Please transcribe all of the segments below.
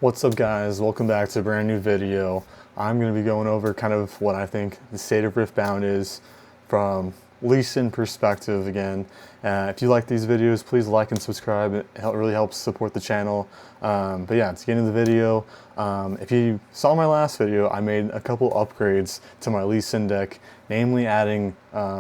What's up guys, welcome back to a brand new video. I'm going to be going over kind of what I think the state of Riftbound is from leasing perspective again. If you like these videos, please like and subscribe. It really helps support the channel. But yeah, to get into the video, if you saw my last video, I made a couple upgrades to my leasing deck, namely adding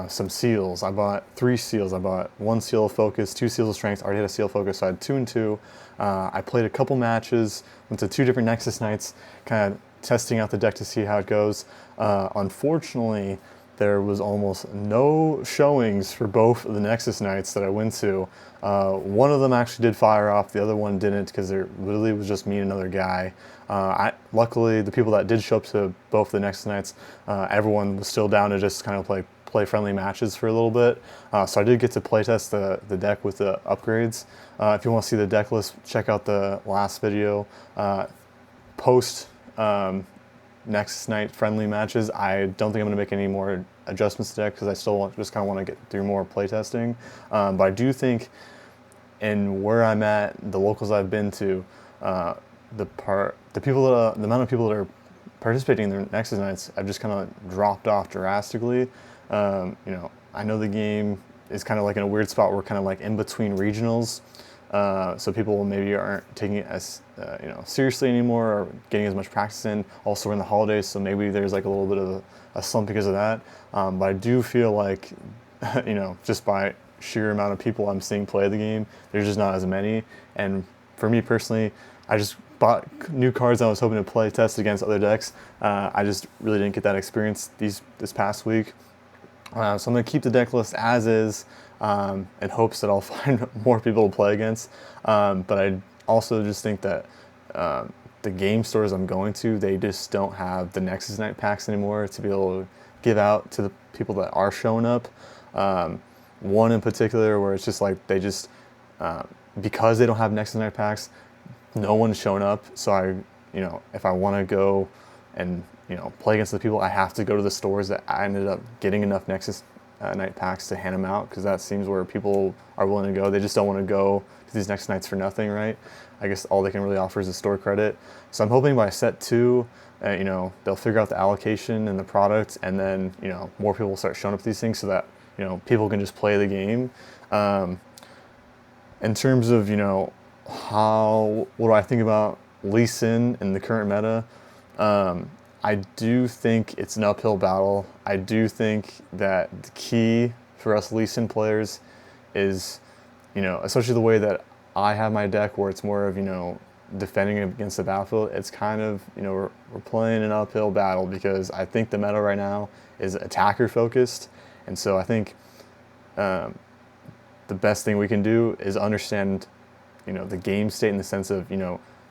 some seals. I bought 3 seals. I bought 1 seal of focus, 2 seals of strength. I already had a seal of focus, so I had 2 and 2. I played a couple matches, went to 2 different Nexus nights, kind of testing out the deck to see how it goes. Unfortunately, there was almost no showings for both of the Nexus nights that I went to. One of them actually did fire off, the other one didn't, because there literally was just me and another guy. Luckily, the people that did show up to both of the Nexus nights, everyone was still down to just kind of play friendly matches for a little bit. So I did get to playtest the deck with the upgrades. If you want to see the deck list, check out the last video. Post Nexus night friendly matches, I don't think I'm going to make any more adjustments to the deck because I still just kind of want to get through more playtesting. But I do think in where I'm at, the locals I've been to, the amount of people that are participating in their Nexus nights, I've just kind of dropped off drastically. I know the game is kind of like in a weird spot. We're kind of like in between regionals, so people maybe aren't taking it as seriously anymore or getting as much practice in. Also, we're in the holidays, so maybe there's like a little bit of a slump because of that. But I do feel like, just by sheer amount of people I'm seeing play the game, there's just not as many. And for me personally, I just bought new cards I was hoping to play test against other decks. I just really didn't get that experience this past week. So I'm going to keep the deck list as is in hopes that I'll find more people to play against. But I also just think that the game stores I'm going to, they just don't have the Nexus Night packs anymore to be able to give out to the people that are showing up. One in particular where it's just like they just, because they don't have Nexus Night packs, no one's shown up. So if I want to go and play against the people, I have to go to the stores that I ended up getting enough Nexus night packs to hand them out, because that seems where people are willing to go. They just don't want to go to these Nexus nights for nothing, right? I guess all they can really offer is a store credit. So I'm hoping by set 2, they'll figure out the allocation and the product, and then more people will start showing up to these things so that people can just play the game. In terms of what do I think about Lee Sin in the current meta? I do think it's an uphill battle. I do think that the key for us Lee Sin players is, especially the way that I have my deck, where it's more of, defending against the battlefield. It's kind of, we're playing an uphill battle because I think the meta right now is attacker focused. And so I think the best thing we can do is understand, the game state in the sense of,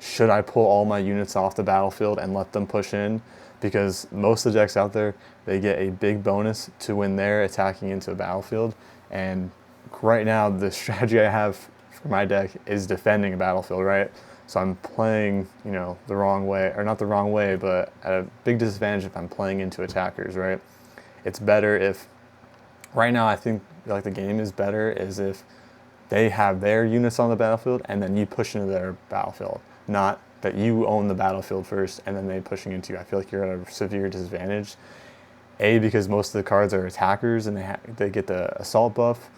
should I pull all my units off the battlefield and let them push in? Because most of the decks out there, they get a big bonus to when they're attacking into a battlefield. And right now, the strategy I have for my deck is defending a battlefield, right? So I'm playing, the wrong way, or not the wrong way, but at a big disadvantage if I'm playing into attackers, right? It's better if, right now I think like the game is better is if they have their units on the battlefield and then you push into their battlefield. Not that you own the battlefield first and then they pushing into you. I feel like you're at a severe disadvantage. A, because most of the cards are attackers and they get the assault buff.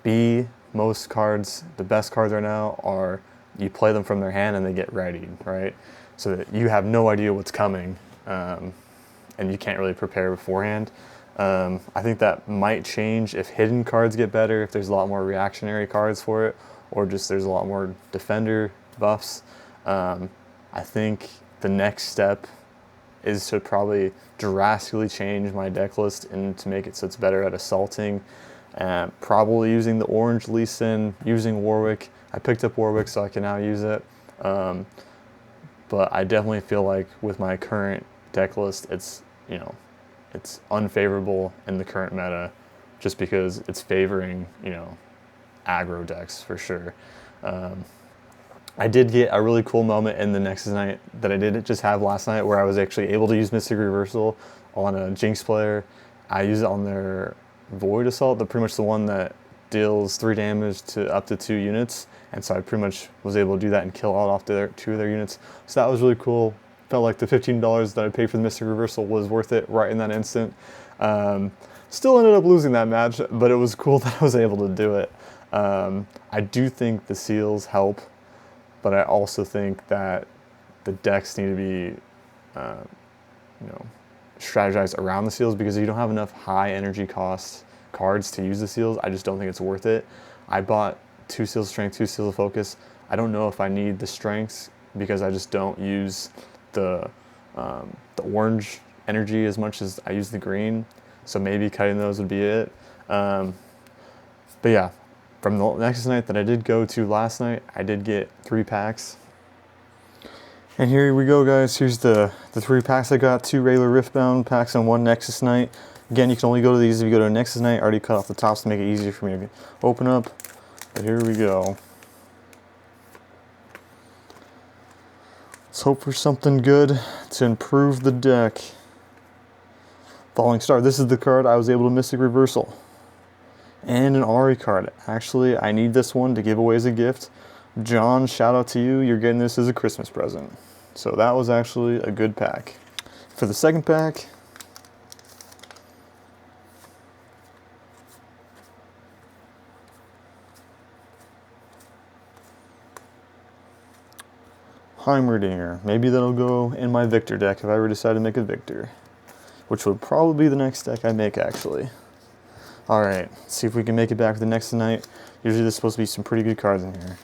B, most cards, the best cards right now are you play them from their hand and they get readied, right? So that you have no idea what's coming and you can't really prepare beforehand. I think that might change if hidden cards get better, if there's a lot more reactionary cards for it, or just there's a lot more defender buffs. I think the next step is to probably drastically change my deck list and to make it so it's better at assaulting. Probably using the orange Lee Sin, using Warwick. I picked up Warwick, so I can now use it. But I definitely feel like with my current deck list, it's it's unfavorable in the current meta, just because it's favoring aggro decks for sure. I did get a really cool moment in the Nexus night that I didn't just have last night, where I was actually able to use Mystic Reversal on a Jinx player. I used it on their Void Assault, pretty much the one that deals 3 damage to up to 2 units, and so I pretty much was able to do that and kill out off 2 of their units. So that was really cool. Felt like the $15 that I paid for the Mystic Reversal was worth it right in that instant. Still ended up losing that match, but it was cool that I was able to do it. I do think the seals help, but I also think that the decks need to be, strategized around the seals, because if you don't have enough high energy cost cards to use the seals, I just don't think it's worth it. I bought 2 seals of strength, 2 seals of focus. I don't know if I need the strengths because I just don't use the orange energy as much as I use the green. So maybe cutting those would be it. But yeah, from the Nexus night that I did go to last night, I did get 3 packs. And here we go, guys. Here's the 3 packs I got. 2 regular Riftbound packs and 1 Nexus night. Again, you can only go to these if you go to a Nexus night. I already cut off the tops to make it easier for me to open up. But here we go. Let's hope for something good to improve the deck. Falling Star. This is the card I was able to Mystic Reversal. And an Ari card. Actually, I need this one to give away as a gift. John, shout out to you. You're getting this as a Christmas present. So that was actually a good pack. For the second pack, Heimerdinger. Maybe that'll go in my Victor deck if I ever decide to make a Victor, which would probably be the next deck I make, actually. Alright, see if we can make it back for the next night. Usually there's supposed to be some pretty good cards in here.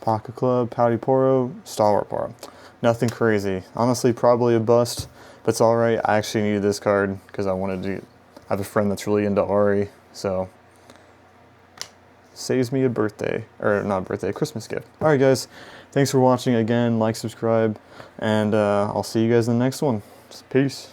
Pocket Club, Pouty Poro, Stalwart Poro. Nothing crazy. Honestly, probably a bust, but it's alright. I actually needed this card because I wanted to. I have a friend that's really into Ari, so saves me a birthday, or not a birthday, a Christmas gift. Alright guys, thanks for watching again. Like, subscribe, and I'll see you guys in the next one. Peace.